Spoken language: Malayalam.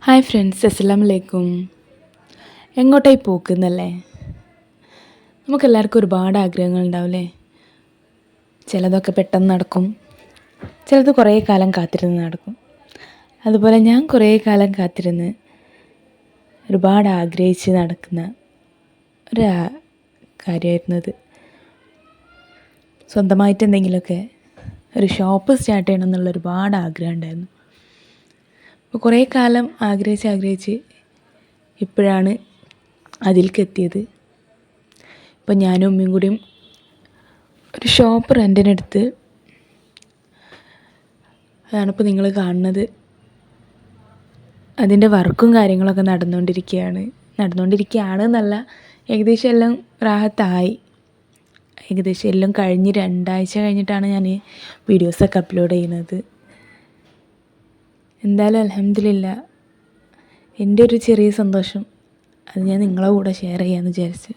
ഹായ് ഫ്രണ്ട്സ്, അസ്സലാമു അലൈക്കും. എങ്ങോട്ടായി പോക്കുന്നല്ലേ? നമുക്കെല്ലാവർക്കും ഒരുപാട് ആഗ്രഹങ്ങളുണ്ടാവില്ലേ? ചിലതൊക്കെ പെട്ടെന്ന് നടക്കും, ചിലത് കുറേ കാലം കാത്തിരുന്ന് നടക്കും. അതുപോലെ ഞാൻ കുറേ കാലം കാത്തിരുന്ന് ഒരുപാട് ആഗ്രഹിച്ച് നടക്കുന്ന ഒരു കാര്യമായിരുന്നത്. സ്വന്തമായിട്ട് എന്തെങ്കിലുമൊക്കെ ഒരു ഷോപ്പ് സ്റ്റാർട്ട് ചെയ്യണം എന്നുള്ള ഒരുപാട് ആഗ്രഹം ഉണ്ടായിരുന്നു. അപ്പോൾ കുറേ കാലം ആഗ്രഹിച്ച് ഇപ്പോഴാണ് അതിലേക്ക് എത്തിയത്. ഇപ്പം ഞാനും ഉമ്മയും കൂടിയും ഒരു ഷോപ്പ് റെൻറ്റിനെടുത്ത്, അതാണിപ്പോൾ നിങ്ങൾ കാണുന്നത്. അതിൻ്റെ വർക്കും കാര്യങ്ങളൊക്കെ നടന്നുകൊണ്ടിരിക്കുകയാണ് എന്നല്ല, ഏകദേശം എല്ലാം റാഹത്തായി. ഏകദേശം എല്ലാം കഴിഞ്ഞ് 2 ആഴ്ച കഴിഞ്ഞിട്ടാണ് ഞാൻ വീഡിയോസൊക്കെ അപ്ലോഡ് ചെയ്യുന്നത്. എന്തായാലും അൽഹംദുലില്ലാ, എൻ്റെ ഒരു ചെറിയ സന്തോഷം അത് ഞാൻ നിങ്ങളെ കൂടെ ഷെയർ ചെയ്യാമെന്ന് വിചാരിച്ചു.